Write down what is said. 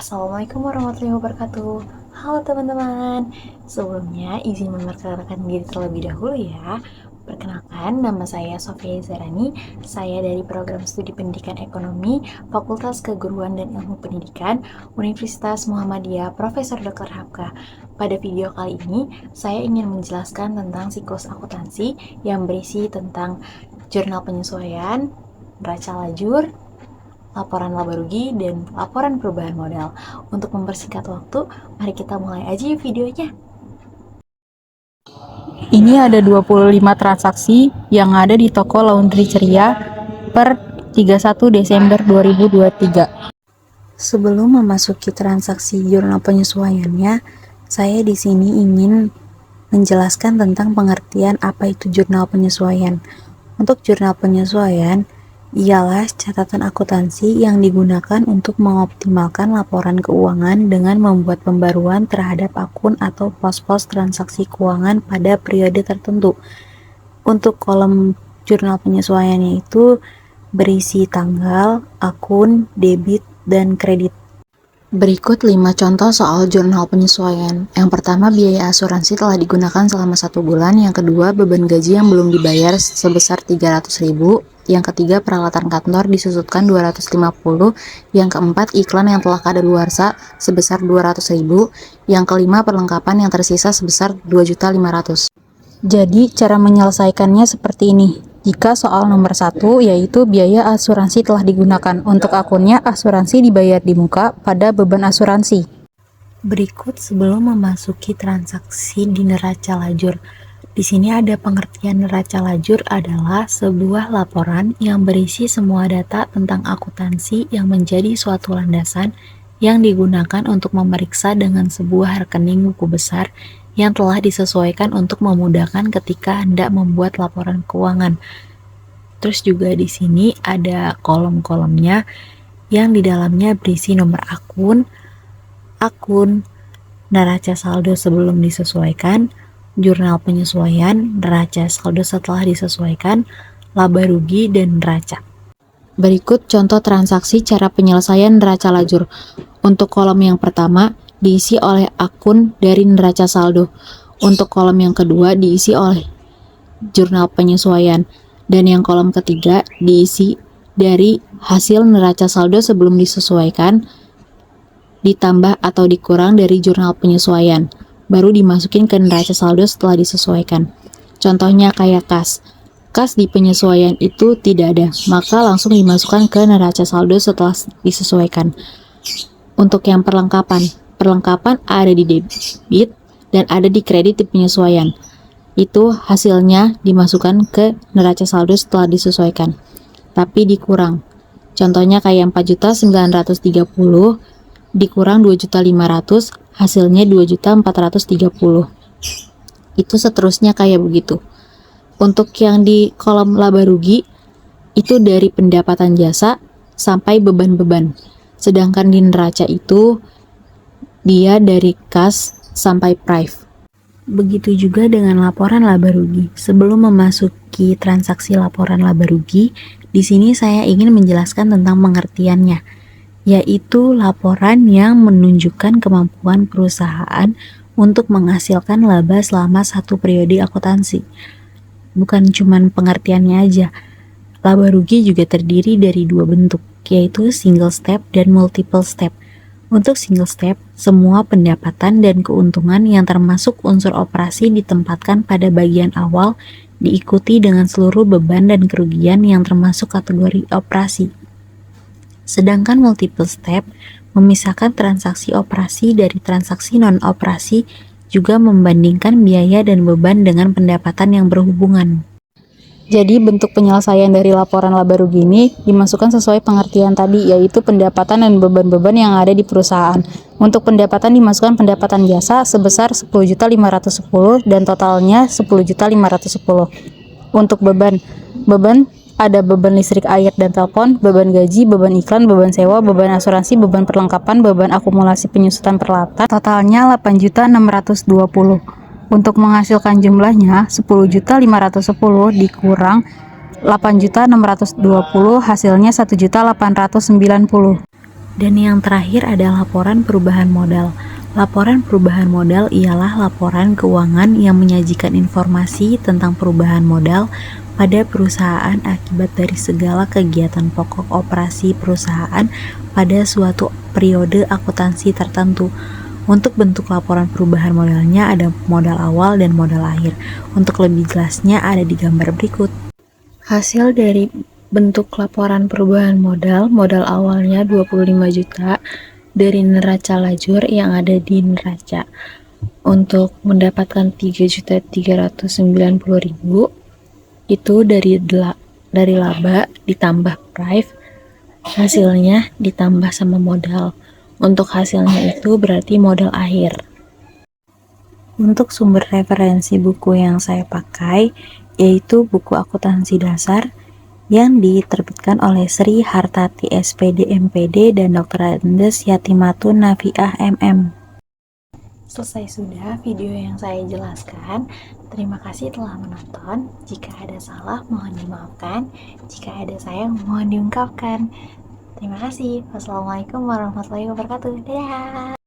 Assalamualaikum warahmatullahi wabarakatuh. Halo teman-teman. Sebelumnya izin memperkenalkan diri terlebih dahulu ya. Perkenalkan, nama saya Sofia Zarani. Saya dari Program Studi Pendidikan Ekonomi, Fakultas Keguruan dan Ilmu Pendidikan, Universitas Muhammadiyah Profesor Dr. Hapka. Pada video kali ini, saya ingin menjelaskan tentang siklus akuntansi yang berisi tentang jurnal penyesuaian, neraca lajur, laporan laba rugi, dan laporan perubahan modal. Untuk mempersingkat waktu, mari kita mulai aja yuk videonya. Ini ada 25 transaksi yang ada di toko Laundry Ceria per 31 Desember 2023. Sebelum memasuki transaksi jurnal penyesuaiannya, saya di sini ingin menjelaskan tentang pengertian apa itu jurnal penyesuaian. Untuk jurnal penyesuaian ialah catatan akuntansi yang digunakan untuk mengoptimalkan laporan keuangan dengan membuat pembaruan terhadap akun atau pos-pos transaksi keuangan pada periode tertentu. Untuk kolom jurnal penyesuaiannya itu berisi tanggal, akun, debit, dan kredit. Berikut 5 contoh soal jurnal penyesuaian. Yang pertama, biaya asuransi telah digunakan selama 1 bulan. Yang kedua, beban gaji yang belum dibayar sebesar 300.000. Yang ketiga, peralatan kantor disusutkan 250. Yang keempat, iklan yang telah kadaluarsa sebesar 200.000. Yang kelima, perlengkapan yang tersisa sebesar 2.500.000. Jadi, cara menyelesaikannya seperti ini. Jika soal nomor 1, yaitu biaya asuransi telah digunakan. Untuk akunnya, asuransi dibayar di muka pada beban asuransi. Berikut sebelum memasuki transaksi di neraca lajur. Di sini ada pengertian neraca lajur adalah sebuah laporan yang berisi semua data tentang akuntansi yang menjadi suatu landasan yang digunakan untuk memeriksa dengan sebuah rekening buku besar yang telah disesuaikan untuk memudahkan ketika hendak membuat laporan keuangan. Terus juga di sini ada kolom-kolomnya yang di dalamnya berisi nomor akun, neraca saldo sebelum disesuaikan, jurnal penyesuaian, neraca saldo setelah disesuaikan, laba rugi, dan neraca. Berikut contoh transaksi cara penyelesaian neraca lajur. Untuk kolom yang pertama, diisi oleh akun dari neraca saldo. Untuk kolom yang kedua diisi oleh jurnal penyesuaian. Dan yang kolom ketiga diisi dari hasil neraca saldo sebelum disesuaikan, ditambah atau dikurang dari jurnal penyesuaian. Baru dimasukin ke neraca saldo setelah disesuaikan. Contohnya kayak kas. Kas di penyesuaian itu tidak ada, maka langsung dimasukkan ke neraca saldo setelah disesuaikan. Untuk yang perlengkapan ada di debit dan ada di kredit di penyesuaian. Itu hasilnya dimasukkan ke neraca saldo setelah disesuaikan, tapi dikurang. Contohnya kayak 4.930 dikurang 2.500, hasilnya 2.430. Itu seterusnya kayak begitu. Untuk yang di kolom laba rugi, itu dari pendapatan jasa sampai beban-beban. Sedangkan di neraca itu dia dari kas sampai prive. Begitu juga dengan laporan laba rugi. Sebelum memasuki transaksi laporan laba rugi, di sini saya ingin menjelaskan tentang pengertiannya, yaitu laporan yang menunjukkan kemampuan perusahaan untuk menghasilkan laba selama satu periode akuntansi. Bukan cuma pengertiannya aja. Laba rugi juga terdiri dari 2 bentuk, yaitu single step dan multiple step. Untuk single step, semua pendapatan dan keuntungan yang termasuk unsur operasi ditempatkan pada bagian awal, diikuti dengan seluruh beban dan kerugian yang termasuk kategori operasi. Sedangkan multiple step memisahkan transaksi operasi dari transaksi non-operasi, juga membandingkan biaya dan beban dengan pendapatan yang berhubungan. Jadi bentuk penyelesaian dari laporan laba rugi ini dimasukkan sesuai pengertian tadi, yaitu pendapatan dan beban-beban yang ada di perusahaan. Untuk pendapatan dimasukkan pendapatan jasa sebesar 10.510 dan totalnya 10.510. Untuk beban ada beban listrik, air, dan telepon, beban gaji, beban iklan, beban sewa, beban asuransi, beban perlengkapan, beban akumulasi penyusutan peralatan, totalnya 8.620. Untuk menghasilkan jumlahnya 10.510 dikurang 8.620, hasilnya 1.890. Dan yang terakhir ada laporan perubahan modal. Laporan perubahan modal ialah laporan keuangan yang menyajikan informasi tentang perubahan modal pada perusahaan akibat dari segala kegiatan pokok operasi perusahaan pada suatu periode akuntansi tertentu. Untuk bentuk laporan perubahan modalnya ada modal awal dan modal akhir. Untuk lebih jelasnya ada di gambar berikut. Hasil dari bentuk laporan perubahan modal, modal awalnya 25 juta dari neraca lajur yang ada di neraca. Untuk mendapatkan 3.390.000 itu dari laba ditambah price, hasilnya ditambah sama modal. Untuk hasilnya itu berarti modal akhir. Untuk sumber referensi buku yang saya pakai yaitu buku akuntansi dasar yang diterbitkan oleh Sri Hartati SPD MPD dan Dr. Andes Yatimatun Nafiah MM. Selesai sudah video yang saya jelaskan. Terima kasih telah menonton. Jika ada salah, mohon dimaafkan. Jika ada sayang, mohon diungkapkan. Terima kasih. Wassalamualaikum warahmatullahi wabarakatuh. Dadah.